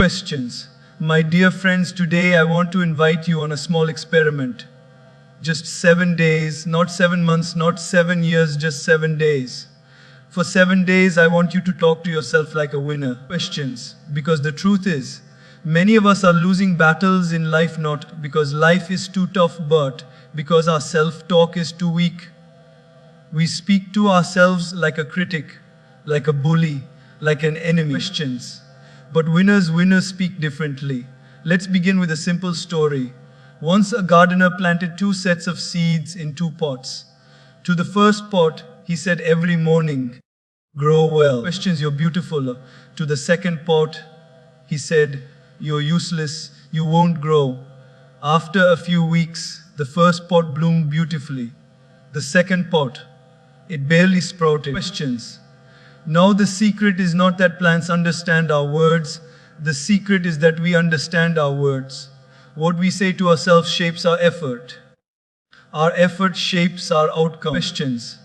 Questions. My dear friends, today I want to invite you on a small experiment. Just 7 days, not 7 months, not 7 years, just 7 days. For 7 days, I want you to talk to yourself like a winner. Questions. Because the truth is, many of us are losing battles in life not because life is too tough, but because our self-talk is too weak. We speak to ourselves like a critic, like a bully, like an enemy. Questions. But winners speak differently. Let's begin with a simple story. Once a gardener planted 2 sets of seeds in 2 pots. To the first pot, he said every morning, "Grow well." Questions, "You're beautiful." To the second pot, he said, "You're useless, you won't grow." After a few weeks, the first pot bloomed beautifully. The second pot, it barely sprouted. Questions. Now the secret is not that plants understand our words. The secret is that we understand our words. What we say to ourselves shapes our effort. Our effort shapes our outcome. Questions.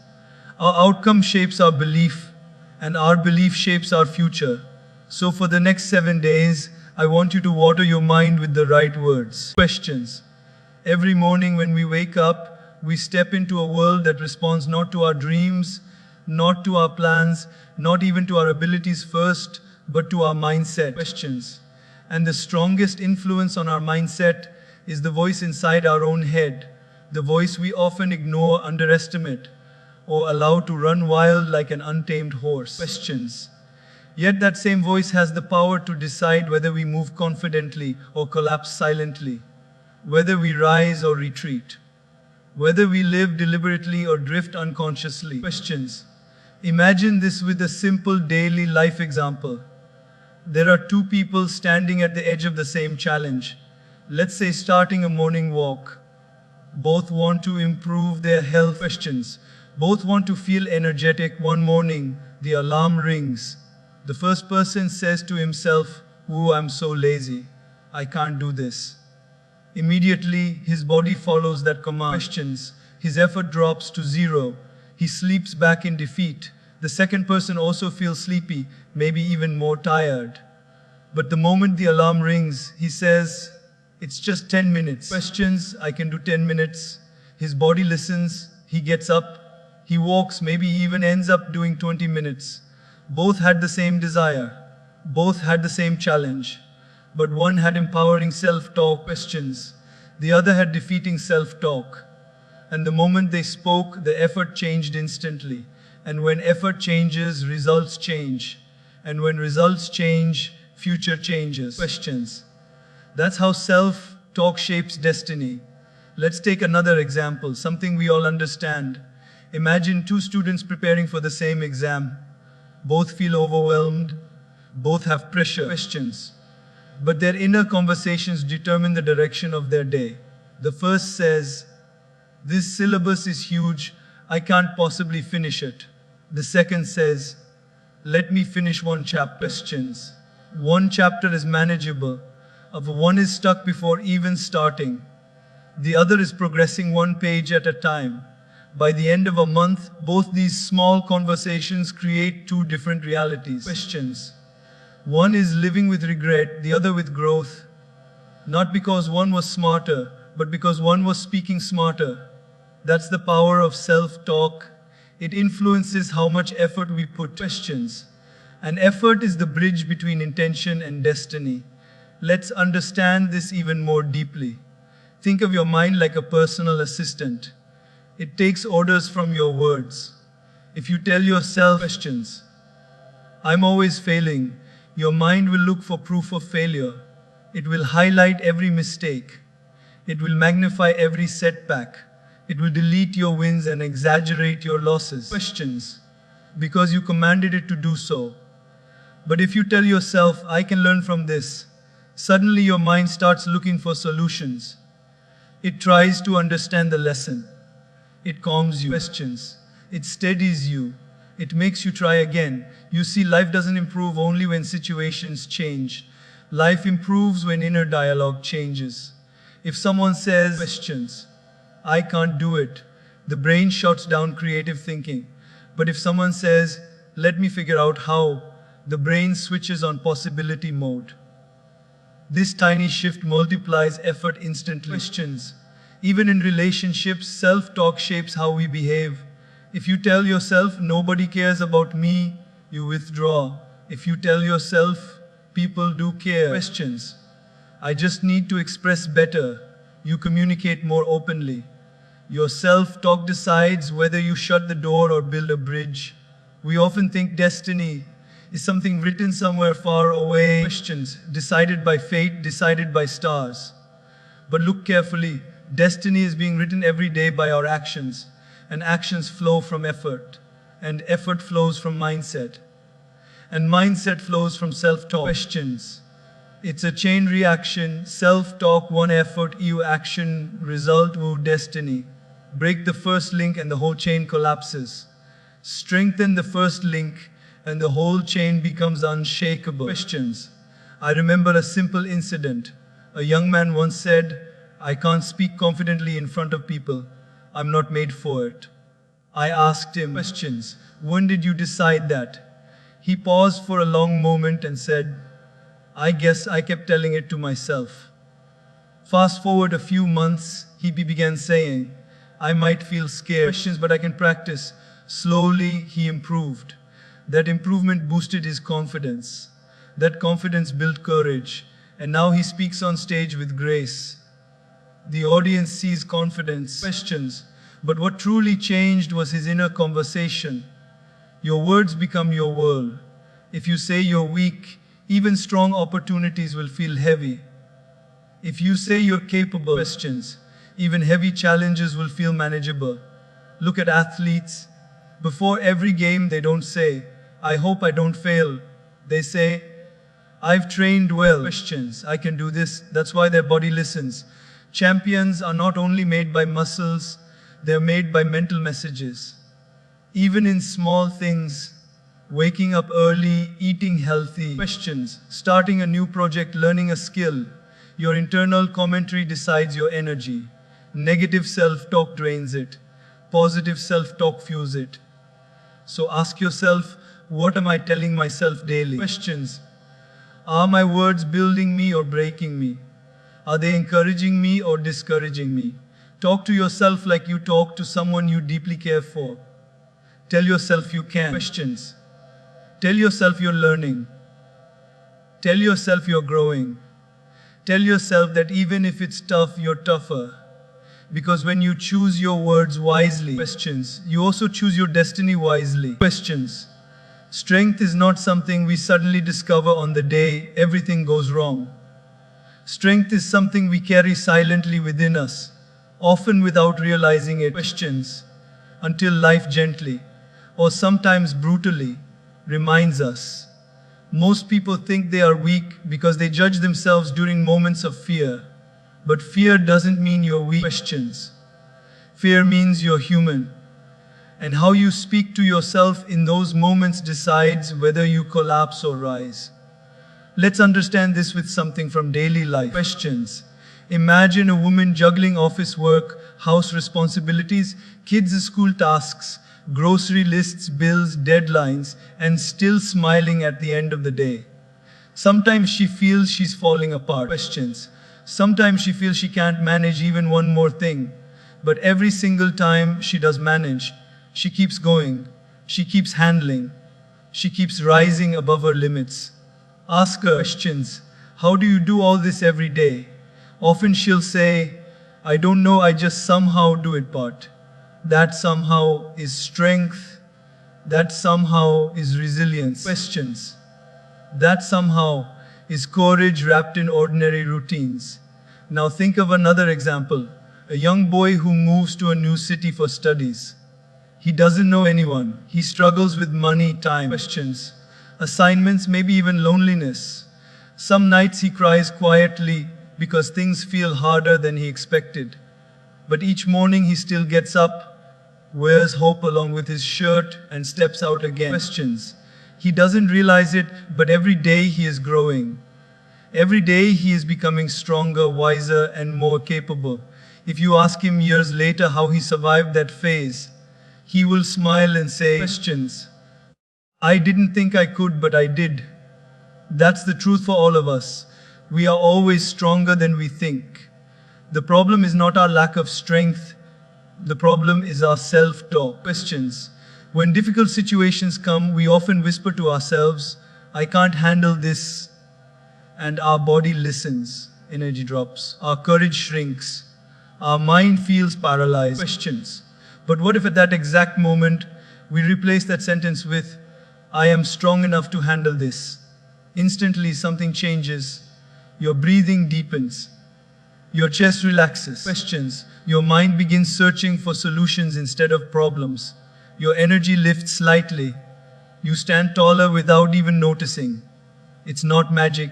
Our outcome shapes our belief, and our belief shapes our future. So for the next 7 days, I want you to water your mind with the right words. Questions. Every morning when we wake up, we step into a world that responds not to our dreams, not to our plans, not even to our abilities first, but to our mindset. Questions. And the strongest influence on our mindset is the voice inside our own head, the voice we often ignore, underestimate, or allow to run wild like an untamed horse. Questions. Yet that same voice has the power to decide whether we move confidently or collapse silently, whether we rise or retreat, whether we live deliberately or drift unconsciously. Questions. Imagine this with a simple daily life example. There are 2 people standing at the edge of the same challenge. Let's say starting a morning walk. Both want to improve their health. Questions. Both want to feel energetic. One morning, the alarm rings. The first person says to himself, "Oh, I'm so lazy. I can't do this." Immediately, his body follows that command. Questions. His effort drops to 0. He sleeps back in defeat. The second person also feels sleepy, maybe even more tired. But the moment the alarm rings, he says, "It's just 10 minutes. Questions, "I can do 10 minutes. His body listens, he gets up, he walks, maybe he even ends up doing 20 minutes. Both had the same desire. Both had the same challenge. But one had empowering self-talk. Questions. The other had defeating self-talk. And the moment they spoke, the effort changed instantly. And when effort changes, results change. And when results change, future changes. Questions. That's how self-talk shapes destiny. Let's take another example, something we all understand. Imagine 2 students preparing for the same exam. Both feel overwhelmed. Both have pressure. Questions. But their inner conversations determine the direction of their day. The first says, "This syllabus is huge, I can't possibly finish it." The second says, "Let me finish 1 chapter." Questions. 1 chapter is manageable. One is stuck before even starting. The other is progressing 1 page at a time. By the end of a month, both these small conversations create 2 different realities. Questions. One is living with regret, the other with growth. Not because one was smarter, but because one was speaking smarter. That's the power of self-talk. It influences how much effort we put. Questions. And effort is the bridge between intention and destiny. Let's understand this even more deeply. Think of your mind like a personal assistant. It takes orders from your words. If you tell yourself, questions, "I'm always failing," your mind will look for proof of failure. It will highlight every mistake. It will magnify every setback. It will delete your wins and exaggerate your losses. Questions. Because you commanded it to do so. But if you tell yourself, "I can learn from this," suddenly your mind starts looking for solutions. It tries to understand the lesson. It calms you. Questions. It steadies you. It makes you try again. You see, life doesn't improve only when situations change. Life improves when inner dialogue changes. If someone says, questions, "I can't do it," the brain shuts down creative thinking. But if someone says, "Let me figure out how," the brain switches on possibility mode. This tiny shift multiplies effort instantly. Questions. Even in relationships, self-talk shapes how we behave. If you tell yourself, nobody cares about me, you withdraw. If you tell yourself, people do care. Questions. I just need to express better. You communicate more openly. Your self-talk decides whether you shut the door or build a bridge. We often think destiny is something written somewhere far away. Questions. Decided by fate, decided by stars. But look carefully. Destiny is being written every day by our actions. And actions flow from effort. And effort flows from mindset. And mindset flows from self-talk. Questions. It's a chain reaction. Self-talk, one effort, you action, result, woo, destiny. Break the first link and the whole chain collapses. Strengthen the first link and the whole chain becomes unshakable. Questions. I remember a simple incident. A young man once said, I can't speak confidently in front of people. I'm not made for it. I asked him, questions. When did you decide that? He paused for a long moment and said, I guess I kept telling it to myself. Fast forward a few months, he began saying, I might feel scared, questions, but I can practice. Slowly, he improved. That improvement boosted his confidence. That confidence built courage. And now he speaks on stage with grace. The audience sees confidence. Questions. But what truly changed was his inner conversation. Your words become your world. If you say you're weak, even strong opportunities will feel heavy. If you say you're capable, questions, even heavy challenges will feel manageable. Look at athletes. Before every game, they don't say, I hope I don't fail. They say, I've trained well. Questions, I can do this. That's why their body listens. Champions are not only made by muscles, they're made by mental messages. Even in small things, waking up early, eating healthy. Questions, starting a new project, learning a skill. Your internal commentary decides your energy. Negative self-talk drains it. Positive self-talk fuels it. So ask yourself, what am I telling myself daily? Questions. Are my words building me or breaking me? Are they encouraging me or discouraging me? Talk to yourself like you talk to someone you deeply care for. Tell yourself you can. Questions. Tell yourself you're learning. Tell yourself you're growing. Tell yourself that even if it's tough, you're tougher. Because when you choose your words wisely, questions, you also choose your destiny wisely. Questions. Strength is not something we suddenly discover on the day everything goes wrong. Strength is something we carry silently within us, often without realizing it. Questions. Until life gently, or sometimes brutally, reminds us. Most people think they are weak because they judge themselves during moments of fear. But fear doesn't mean you're weak. Questions. Fear means you're human. And how you speak to yourself in those moments decides whether you collapse or rise. Let's understand this with something from daily life. Questions. Imagine a woman juggling office work, house responsibilities, kids' school tasks, grocery lists, bills, deadlines, and still smiling at the end of the day. Sometimes she feels she's falling apart. Questions. Sometimes she feels she can't manage even one more thing. But every single time she does manage, she keeps going, she keeps handling, she keeps rising above her limits. Ask her questions. How do you do all this every day? Often she'll say, I don't know, I just somehow do it, but that somehow is strength. That somehow is resilience. Questions. That somehow is courage wrapped in ordinary routines. Now think of another example. A young boy who moves to a new city for studies. He doesn't know anyone. He struggles with money, time, questions, assignments, maybe even loneliness. Some nights he cries quietly because things feel harder than he expected. But each morning he still gets up, wears hope along with his shirt, and steps out again. Questions. He doesn't realize it, but every day he is growing. Every day he is becoming stronger, wiser, and more capable. If you ask him years later how he survived that phase, he will smile and say, questions. I didn't think I could, but I did. That's the truth for all of us. We are always stronger than we think. The problem is not our lack of strength. The problem is our self-talk. Questions. When difficult situations come, we often whisper to ourselves, I can't handle this. And our body listens. Energy drops. Our courage shrinks. Our mind feels paralyzed. Questions. But what if at that exact moment, we replace that sentence with, I am strong enough to handle this. Instantly something changes. Your breathing deepens. Your chest relaxes. Questions. Your mind begins searching for solutions instead of problems. Your energy lifts slightly. You stand taller without even noticing. It's not magic,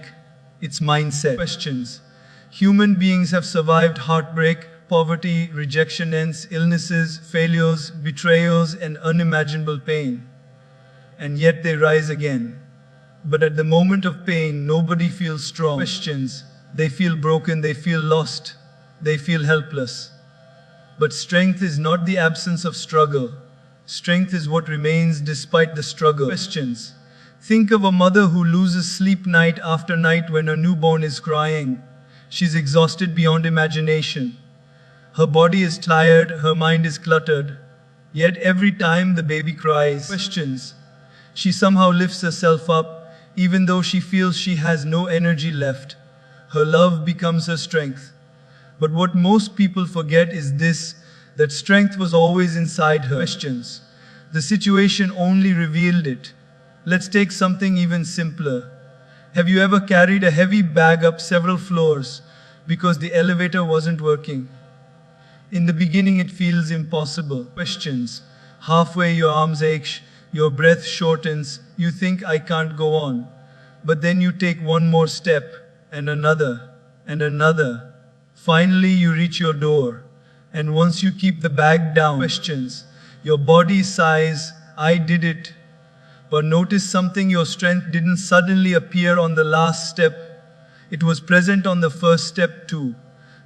it's mindset. Questions. Human beings have survived heartbreak, poverty, rejection, illnesses, failures, betrayals, and unimaginable pain. And yet they rise again. But at the moment of pain, nobody feels strong. Questions. They feel broken, they feel lost, they feel helpless. But strength is not the absence of struggle. Strength is what remains despite the struggle. Questions. Think of a mother who loses sleep night after night when her newborn is crying. She's exhausted beyond imagination. Her body is tired, her mind is cluttered. Yet every time the baby cries, questions, she somehow lifts herself up, even though she feels she has no energy left. Her love becomes her strength. But what most people forget is this, that strength was always inside her. Questions. The situation only revealed it. Let's take something even simpler. Have you ever carried a heavy bag up several floors because the elevator wasn't working? In the beginning it feels impossible. Questions. Halfway your arms ache, your breath shortens, you think I can't go on. But then you take one more step, and another, and another. Finally you reach your door. And once you keep the bag down, questions, your body sighs, I did it. But notice something, your strength didn't suddenly appear on the last step. It was present on the first step too.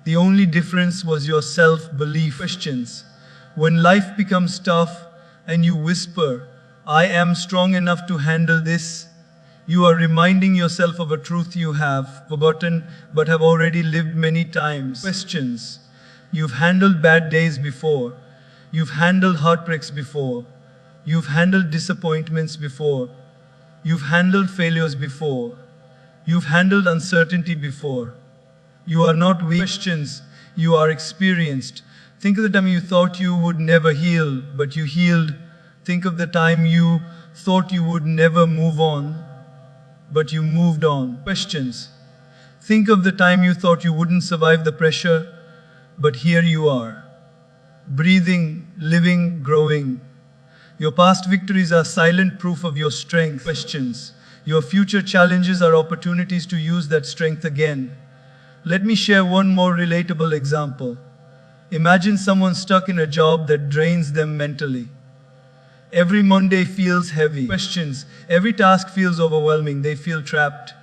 The only difference was your self-belief. Questions. When life becomes tough and you whisper, I am strong enough to handle this, you are reminding yourself of a truth you have forgotten but have already lived many times. Questions. You've handled bad days before. You've handled heartbreaks before. You've handled disappointments before. You've handled failures before. You've handled uncertainty before. You are not weak. Questions. You are experienced. Think of the time you thought you would never heal, but you healed. Think of the time you thought you would never move on, but you moved on. Questions. Think of the time you thought you wouldn't survive the pressure, but here you are. Breathing, living, growing. Your past victories are silent proof of your strength. Questions. Your future challenges are opportunities to use that strength again. Let me share one more relatable example. Imagine someone stuck in a job that drains them mentally. Every Monday feels heavy. Questions. Every task feels overwhelming. They feel trapped.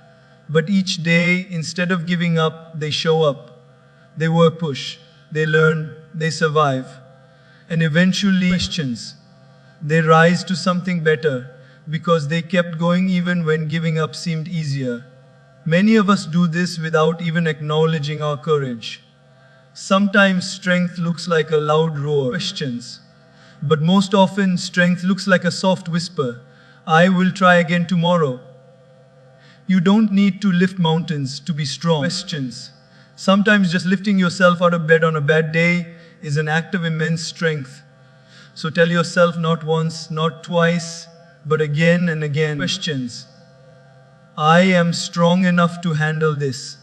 But each day, instead of giving up, they show up. They work, push. They learn. They survive. And eventually, questions. They rise to something better because they kept going even when giving up seemed easier. Many of us do this without even acknowledging our courage. Sometimes strength looks like a loud roar. Questions. But most often, strength looks like a soft whisper. I will try again tomorrow. You don't need to lift mountains to be strong. Questions. Sometimes just lifting yourself out of bed on a bad day is an act of immense strength. So tell yourself not once, not twice, but again and again. Questions. I am strong enough to handle this.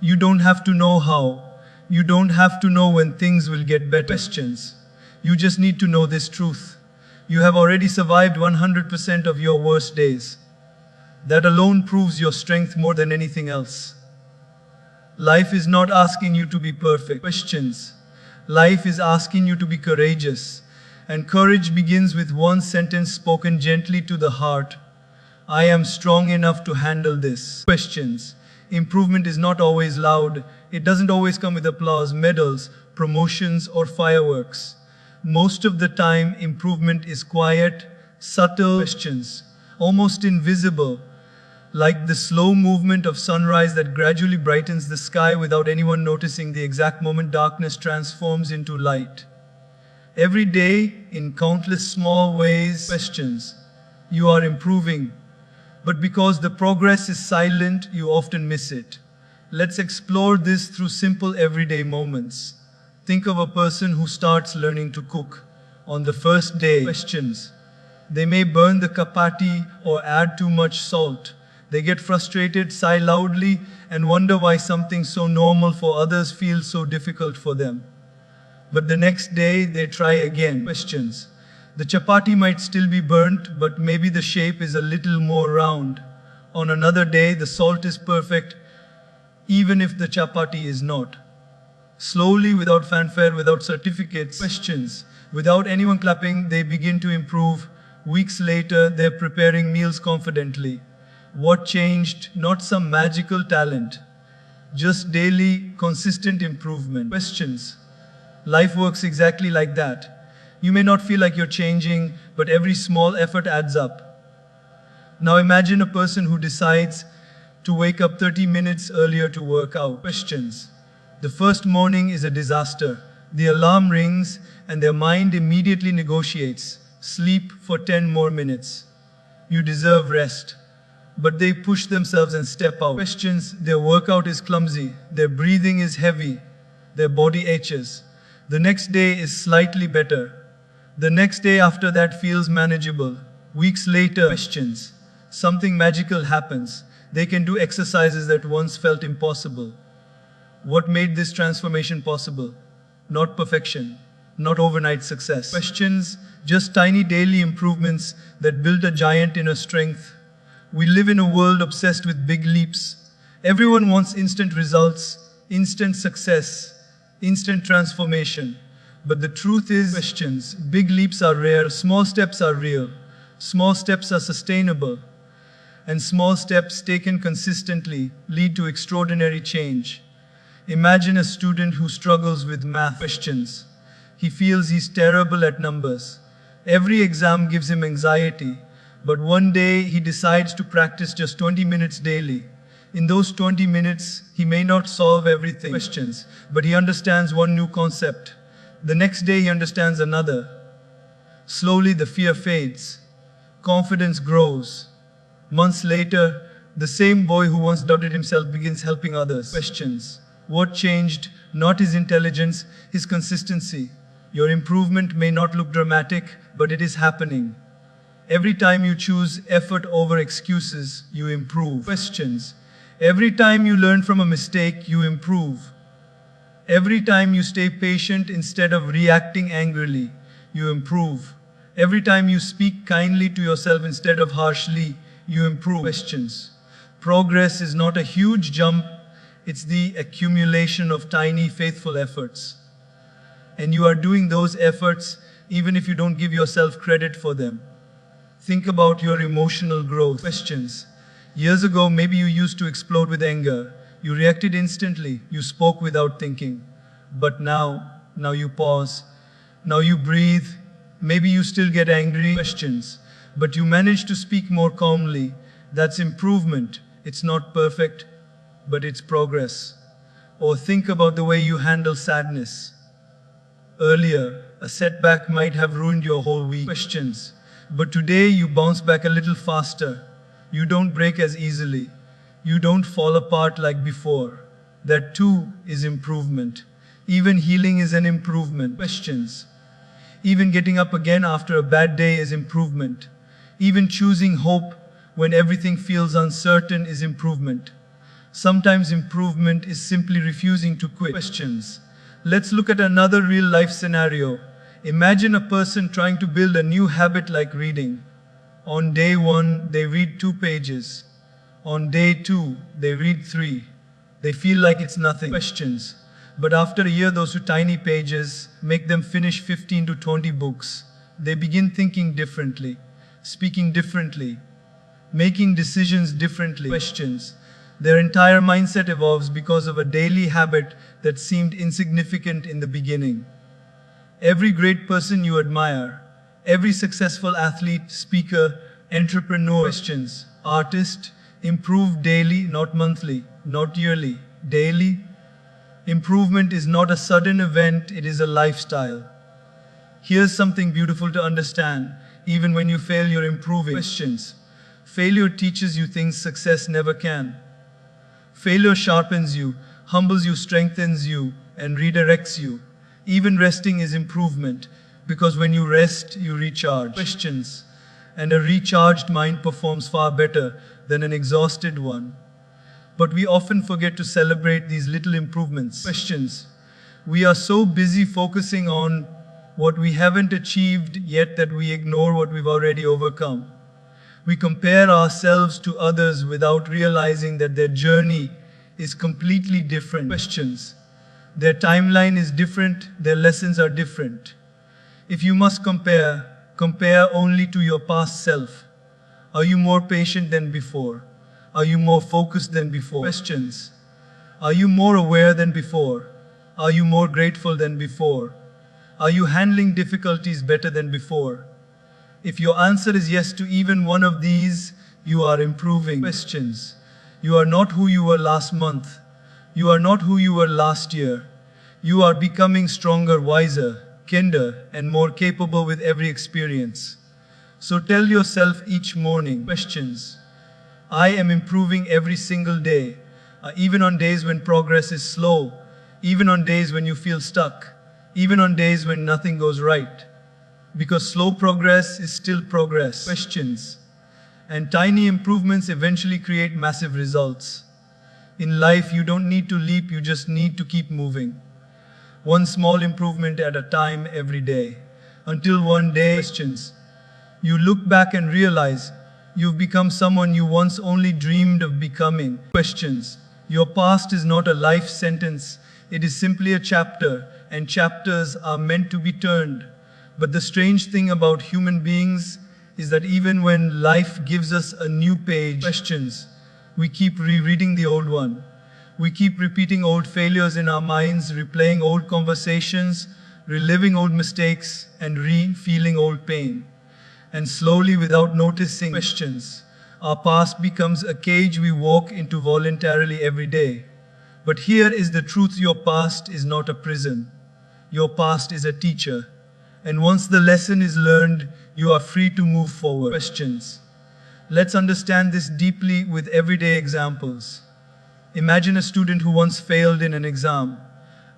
You don't have to know how. You don't have to know when things will get better. Questions. You just need to know this truth. You have already survived 100% of your worst days. That alone proves your strength more than anything else. Life is not asking you to be perfect. Questions. Life is asking you to be courageous. And courage begins with one sentence spoken gently to the heart. I am strong enough to handle this. Questions. Improvement is not always loud. It doesn't always come with applause, medals, promotions, or fireworks. Most of the time, improvement is quiet, subtle. Questions. Almost invisible. like the slow movement of sunrise that gradually brightens the sky without anyone noticing the exact moment darkness transforms into light. Every day, in countless small ways, questions, you are improving. But because the progress is silent, you often miss it. Let's explore this through simple everyday moments. Think of a person who starts learning to cook. On the first day, questions. They may burn the chapati or add too much salt. They get frustrated, sigh loudly, and wonder why something so normal for others feels so difficult for them. But the next day, they try again. Questions. The chapati might still be burnt, but maybe the shape is a little more round. On another day, the salt is perfect, even if the chapati is not. Slowly, without fanfare, without certificates, questions, without anyone clapping, they begin to improve. Weeks later, they're preparing meals confidently. What changed? Not some magical talent, just daily, consistent improvement. Questions. Life works exactly like that. You may not feel like you're changing, but every small effort adds up. Now imagine a person who decides to wake up 30 minutes earlier to work out. Questions. The first morning is a disaster. The alarm rings and their mind immediately negotiates. Sleep for 10 more minutes. You deserve rest. But they push themselves and step out. Questions. Their workout is clumsy. Their breathing is heavy. Their body aches. The next day is slightly better. The next day after that feels manageable. Weeks later, questions. Something magical happens. They can do exercises that once felt impossible. What made this transformation possible? Not perfection, not overnight success. Questions, just tiny daily improvements that build a giant inner strength. We live in a world obsessed with big leaps. Everyone wants instant results, instant success, instant transformation. But the truth is, questions, big leaps are rare, small steps are real, small steps are sustainable, and small steps taken consistently lead to extraordinary change. Imagine a student who struggles with math. Questions. He feels he's terrible at numbers. Every exam gives him anxiety, but one day he decides to practice just 20 minutes daily. In those 20 minutes, he may not solve everything. Questions, but he understands one new concept. The next day he understands another. Slowly the fear fades. Confidence grows. Months later, the same boy who once doubted himself begins helping others. Questions. What changed? Not his intelligence, his consistency. Your improvement may not look dramatic, but it is happening. Every time you choose effort over excuses, you improve. Questions. Every time you learn from a mistake, you improve. Every time you stay patient instead of reacting angrily, you improve. Every time you speak kindly to yourself instead of harshly, you improve. Questions. Progress is not a huge jump, it's the accumulation of tiny, faithful efforts. And you are doing those efforts even if you don't give yourself credit for them. Think about your emotional growth. Questions. Years ago, maybe you used to explode with anger. You reacted instantly. You spoke without thinking. But now you pause. Now you breathe. Maybe you still get angry. Questions. But you manage to speak more calmly. That's improvement. It's not perfect, but it's progress. Or think about the way you handle sadness. Earlier, a setback might have ruined your whole week. Questions. But today you bounce back a little faster. You don't break as easily. You don't fall apart like before. That too is improvement. Even healing is an improvement. Questions. Even getting up again after a bad day is improvement. Even choosing hope when everything feels uncertain is improvement. Sometimes improvement is simply refusing to quit. Questions. Let's look at another real life scenario. Imagine a person trying to build a new habit like reading. On day 1, they read 2 pages. On day 2, they read 3. They feel like it's nothing. Questions. But after a year, those 2 tiny pages make them finish 15 to 20 books. They begin thinking differently, speaking differently, making decisions differently. Questions. Their entire mindset evolves because of a daily habit that seemed insignificant in the beginning. Every great person you admire, every successful athlete, speaker, entrepreneur, questions, artist, Improve daily, not monthly, not yearly, daily. Improvement is not a sudden event, it is a lifestyle. Here's something beautiful to understand. Even when you fail, you're improving. Questions. Failure teaches you things success never can. Failure sharpens you, humbles you, strengthens you, and redirects you. Even resting is improvement, because when you rest, you recharge. Questions. And a recharged mind performs far better than an exhausted one. But we often forget to celebrate these little improvements. Questions. We are so busy focusing on what we haven't achieved yet that we ignore what we've already overcome. We compare ourselves to others without realizing that their journey is completely different. Questions. Their timeline is different, their lessons are different. If you must compare, compare only to your past self. Are you more patient than before? Are you more focused than before? Questions. Are you more aware than before? Are you more grateful than before? Are you handling difficulties better than before? If your answer is yes to even one of these, you are improving. Questions. You are not who you were last month. You are not who you were last year. You are becoming stronger, wiser, kinder, and more capable with every experience. So tell yourself each morning. Questions. I am improving every single day, even on days when progress is slow, even on days when you feel stuck, even on days when nothing goes right. Because slow progress is still progress. Questions. And tiny improvements eventually create massive results. In life, you don't need to leap, you just need to keep moving. One small improvement at a time every day. Until one day, questions. You look back and realize you've become someone you once only dreamed of becoming. Questions. Your past is not a life sentence, it is simply a chapter, and chapters are meant to be turned. But the strange thing about human beings is that even when life gives us a new page, questions, we keep rereading the old one. We keep repeating old failures in our minds, replaying old conversations, reliving old mistakes, and re-feeling old pain. And slowly, without noticing, questions, our past becomes a cage we walk into voluntarily every day. But here is the truth: your past is not a prison. Your past is a teacher. And once the lesson is learned, you are free to move forward. Questions. Let's understand this deeply with everyday examples. Imagine a student who once failed in an exam.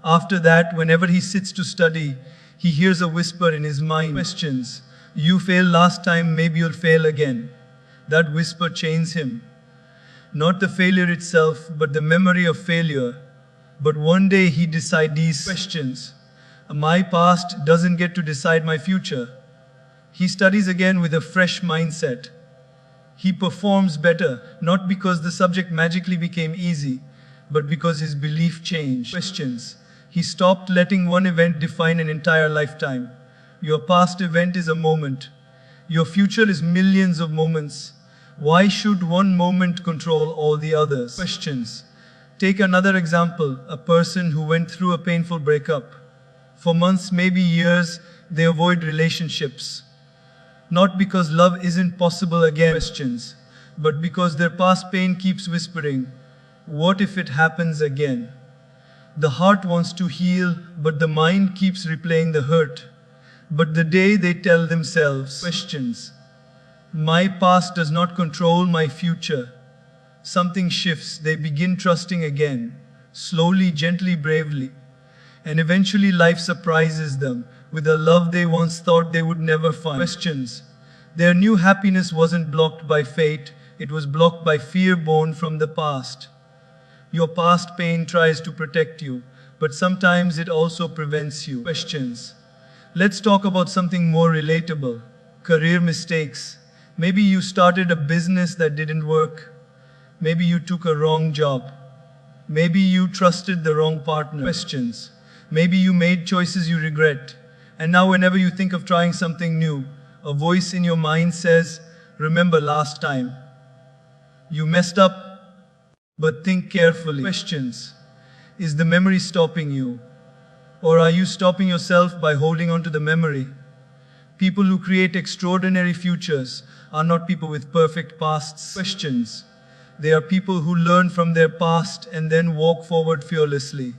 After that, whenever he sits to study, he hears a whisper in his mind. Questions. You failed last time, maybe you'll fail again. That whisper chains him. Not the failure itself, but the memory of failure. But one day he decides these questions. My past doesn't get to decide my future. He studies again with a fresh mindset. He performs better, not because the subject magically became easy, but because his belief changed. Questions. He stopped letting one event define an entire lifetime. Your past event is a moment. Your future is millions of moments. Why should one moment control all the others? Questions. Take another example, a person who went through a painful breakup. For months, maybe years, they avoid relationships. Not because love isn't possible again, questions, but because their past pain keeps whispering, what if it happens again? The heart wants to heal, but the mind keeps replaying the hurt. But the day they tell themselves, questions, my past does not control my future, something shifts. They begin trusting again, slowly, gently, bravely. And eventually life surprises them with a love they once thought they would never find. Questions. Their new happiness wasn't blocked by fate, it was blocked by fear born from the past. Your past pain tries to protect you, but sometimes it also prevents you. Questions. Let's talk about something more relatable. Career mistakes. Maybe you started a business that didn't work. Maybe you took a wrong job. Maybe you trusted the wrong partner. Questions. Maybe you made choices you regret. And now whenever you think of trying something new, a voice in your mind says, remember last time. You messed up, but think carefully. Questions. Is the memory stopping you? Or are you stopping yourself by holding on to the memory? People who create extraordinary futures are not people with perfect pasts. Questions. They are people who learn from their past and then walk forward fearlessly.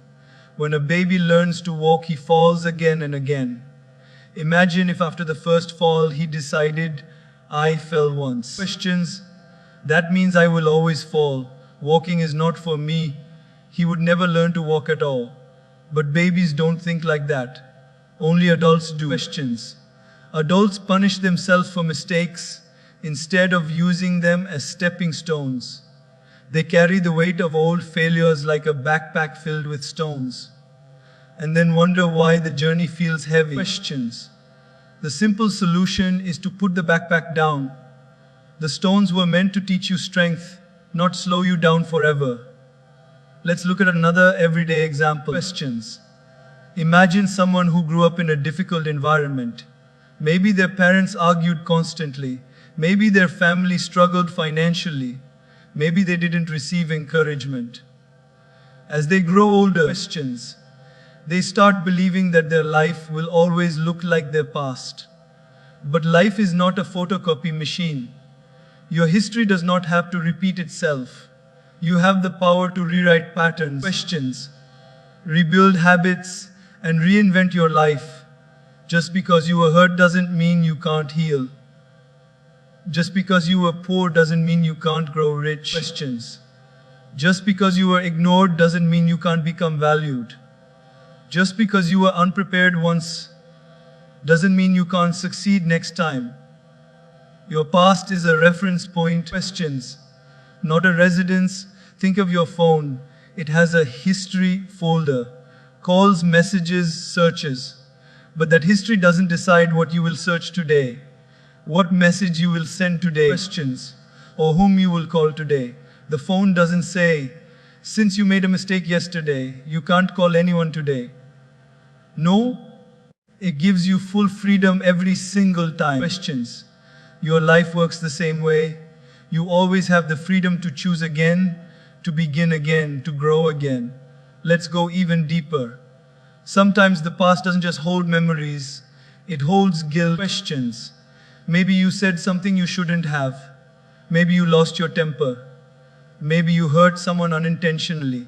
When a baby learns to walk, he falls again and again. Imagine if after the first fall he decided, I fell once. Questions. That means I will always fall. Walking is not for me. He would never learn to walk at all. But babies don't think like that. Only adults do. Questions. Adults punish themselves for mistakes instead of using them as stepping stones. They carry the weight of old failures like a backpack filled with stones, and then wonder why the journey feels heavy. Questions. The simple solution is to put the backpack down. The stones were meant to teach you strength, not slow you down forever. Let's look at another everyday example. Questions. Imagine someone who grew up in a difficult environment. Maybe their parents argued constantly. Maybe their family struggled financially. Maybe they didn't receive encouragement. As they grow older, questions. They start believing that their life will always look like their past. But life is not a photocopy machine. Your history does not have to repeat itself. You have the power to rewrite patterns, questions, rebuild habits, and reinvent your life. Just because you were hurt doesn't mean you can't heal. Just because you were poor doesn't mean you can't grow rich. Questions. Just because you were ignored doesn't mean you can't become valued. Just because you were unprepared once doesn't mean you can't succeed next time. Your past is a reference point. Questions. Not a residence. Think of your phone. It has a history folder. Calls, messages, searches. But that history doesn't decide what you will search today, what message you will send today, questions, or whom you will call today. The phone doesn't say, since you made a mistake yesterday, you can't call anyone today. No, it gives you full freedom every single time. Questions. Your life works the same way. You always have the freedom to choose again, to begin again, to grow again. Let's go even deeper. Sometimes the past doesn't just hold memories, it holds guilt. Questions. Maybe you said something you shouldn't have. Maybe you lost your temper. Maybe you hurt someone unintentionally.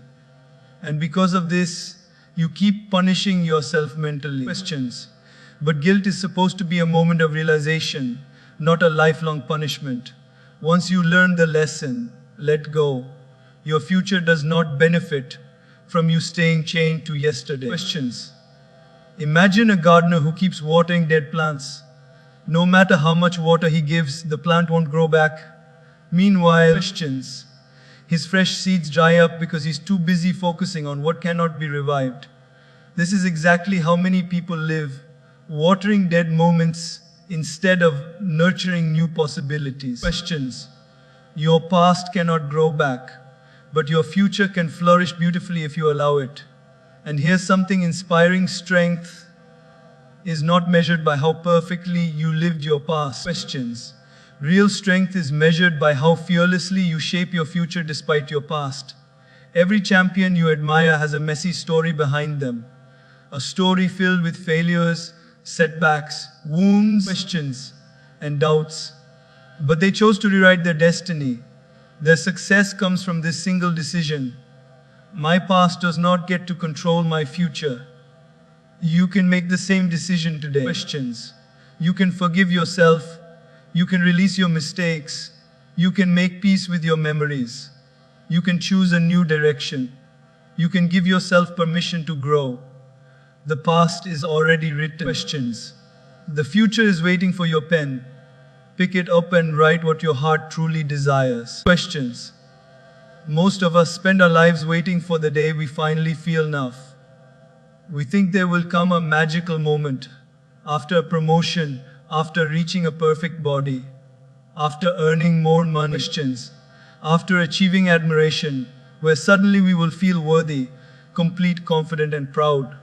And because of this, you keep punishing yourself mentally. Questions. But guilt is supposed to be a moment of realization, not a lifelong punishment. Once you learn the lesson, let go. Your future does not benefit from you staying chained to yesterday. Questions. Imagine a gardener who keeps watering dead plants. No matter how much water he gives, the plant won't grow back. Meanwhile, questions. His fresh seeds dry up because he's too busy focusing on what cannot be revived. This is exactly how many people live, watering dead moments instead of nurturing new possibilities. Questions. Your past cannot grow back, but your future can flourish beautifully if you allow it. And here's something inspiring. Strength is not measured by how perfectly you lived your past. Questions. Real strength is measured by how fearlessly you shape your future despite your past. Every champion you admire has a messy story behind them. A story filled with failures, setbacks, wounds, questions, and doubts. But they chose to rewrite their destiny. Their success comes from this single decision. My past does not get to control my future. You can make the same decision today. Questions. You can forgive yourself. You can release your mistakes. You can make peace with your memories. You can choose a new direction. You can give yourself permission to grow. The past is already written. Questions. The future is waiting for your pen. Pick it up and write what your heart truly desires. Questions. Most of us spend our lives waiting for the day we finally feel enough. We think there will come a magical moment, after a promotion, after reaching a perfect body, after earning more money. Questions. After achieving admiration, where suddenly we will feel worthy, complete, confident, and proud.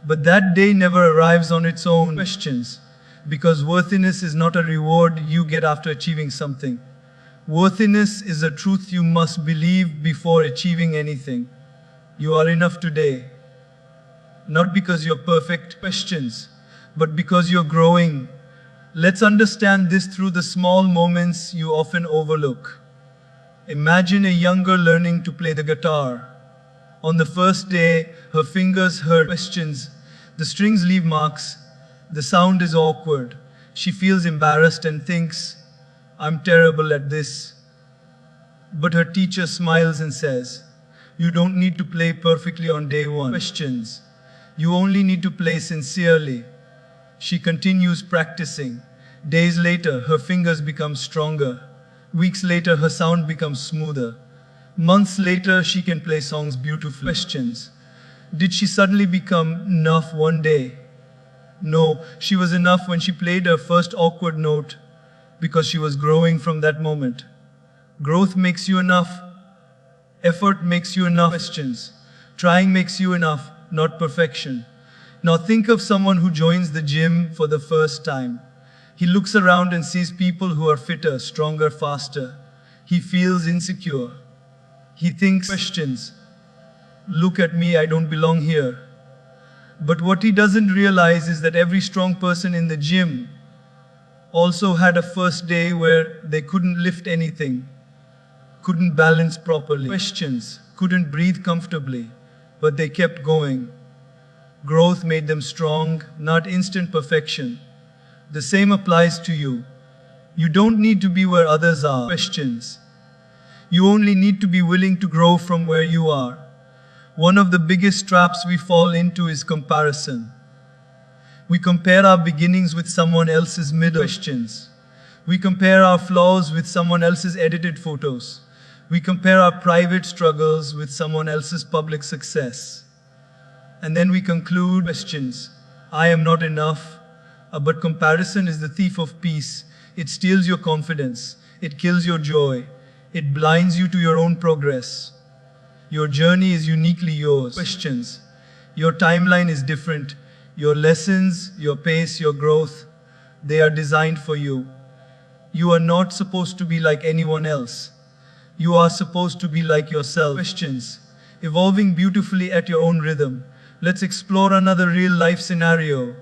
But that day never arrives on its own. Questions. Because worthiness is not a reward you get after achieving something. Worthiness is a truth you must believe before achieving anything. You are enough today. Not because you're perfect, questions, but because you're growing. Let's understand this through the small moments you often overlook. Imagine a young girl learning to play the guitar. On the first day, her fingers hurt. Questions. The strings leave marks. The sound is awkward. She feels embarrassed and thinks, I'm terrible at this. But her teacher smiles and says, you don't need to play perfectly on day one. Questions. You only need to play sincerely. She continues practicing. Days later, her fingers become stronger. Weeks later, her sound becomes smoother. Months later, she can play songs beautifully. Questions. Did she suddenly become enough one day? No, she was enough when she played her first awkward note because she was growing from that moment. Growth makes you enough. Effort makes you enough. Questions. Trying makes you enough, not perfection. Now think of someone who joins the gym for the first time. He looks around and sees people who are fitter, stronger, faster. He feels insecure. He thinks, questions. Look at me, I don't belong here. But what he doesn't realize is that every strong person in the gym also had a first day where they couldn't lift anything, couldn't balance properly, questions, couldn't breathe comfortably, but they kept going. Growth made them strong, not instant perfection. The same applies to you. You don't need to be where others are. Questions. You only need to be willing to grow from where you are. One of the biggest traps we fall into is comparison. We compare our beginnings with someone else's middle. Questions. We compare our flaws with someone else's edited photos. We compare our private struggles with someone else's public success. And then we conclude, questions. I am not enough. But comparison is the thief of peace. It steals your confidence. It kills your joy. It blinds you to your own progress. Your journey is uniquely yours. Questions. Your timeline is different. Your lessons, your pace, your growth, they are designed for you. You are not supposed to be like anyone else. You are supposed to be like yourself. Questions. Evolving beautifully at your own rhythm. Let's explore another real life scenario.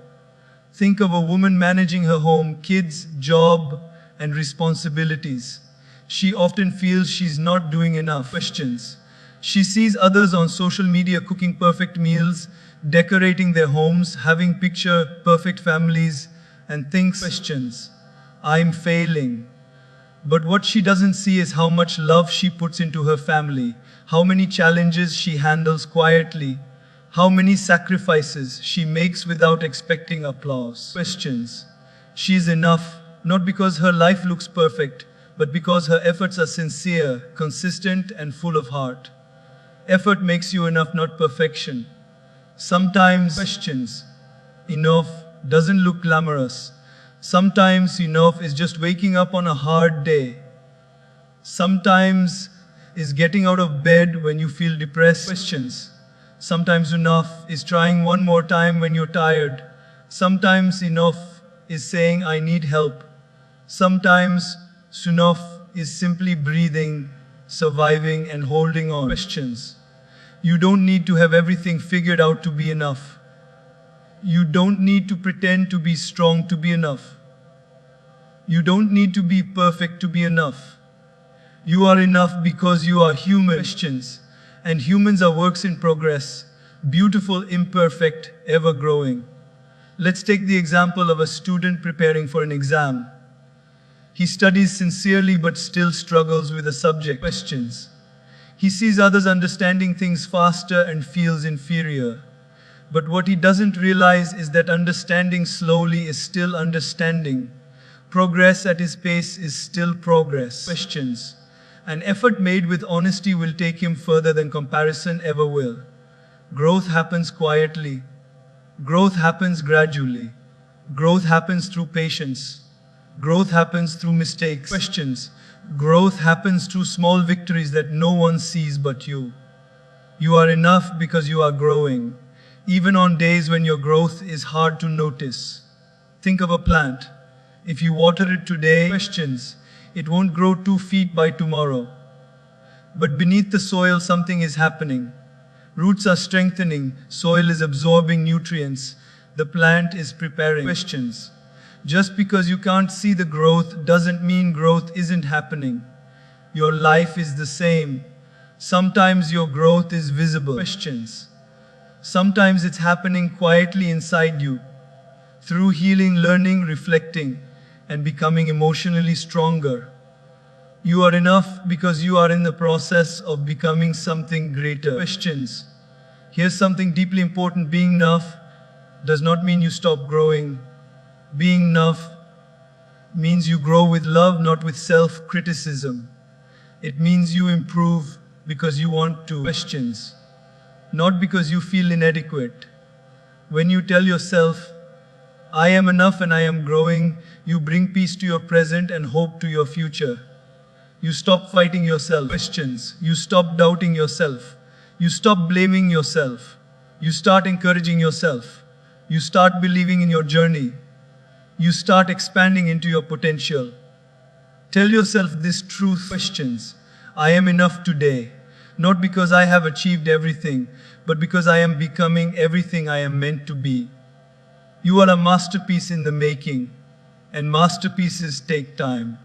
Think of a woman managing her home, kids, job, and responsibilities. She often feels she's not doing enough. Questions. She sees others on social media cooking perfect meals, decorating their homes, having picture-perfect families, and thinks, questions. I'm failing. But what she doesn't see is how much love she puts into her family, how many challenges she handles quietly, how many sacrifices she makes without expecting applause. Questions. She's enough, not because her life looks perfect, but because her efforts are sincere, consistent, and full of heart. Effort makes you enough, not perfection. Sometimes, questions. Enough doesn't look glamorous. Sometimes enough is just waking up on a hard day. Sometimes is getting out of bed when you feel depressed. Questions. Sometimes enough is trying one more time when you're tired. Sometimes enough is saying, I need help. Sometimes enough is simply breathing, surviving, and holding on. Questions. You don't need to have everything figured out to be enough. You don't need to pretend to be strong to be enough. You don't need to be perfect to be enough. You are enough because you are human. Questions. And humans are works in progress, beautiful, imperfect, ever growing. Let's take the example of a student preparing for an exam. He studies sincerely but still struggles with a subject. Questions. He sees others understanding things faster and feels inferior. But what he doesn't realize is that understanding slowly is still understanding. Progress at his pace is still progress. Questions. An effort made with honesty will take him further than comparison ever will. Growth happens quietly. Growth happens gradually. Growth happens through patience. Growth happens through mistakes. Questions. Growth happens through small victories that no one sees but you. You are enough because you are growing, even on days when your growth is hard to notice. Think of a plant. If you water it today, questions, it won't grow 2 feet by tomorrow. But beneath the soil, something is happening. Roots are strengthening, soil is absorbing nutrients, the plant is preparing. Questions. Just because you can't see the growth doesn't mean growth isn't happening. Your life is the same. Sometimes your growth is visible. Questions. Sometimes it's happening quietly inside you. Through healing, learning, reflecting, and becoming emotionally stronger. You are enough because you are in the process of becoming something greater. Questions. Here's something deeply important. Being enough does not mean you stop growing. Being enough means you grow with love, not with self-criticism. It means you improve because you want to. Questions. Not because you feel inadequate. When you tell yourself, I am enough and I am growing, you bring peace to your present and hope to your future. You stop fighting yourself. Questions. You stop doubting yourself. You stop blaming yourself. You start encouraging yourself. You start believing in your journey. You start expanding into your potential. Tell yourself this truth. Questions. I am enough today. Not because I have achieved everything, but because I am becoming everything I am meant to be. You are a masterpiece in the making, and masterpieces take time.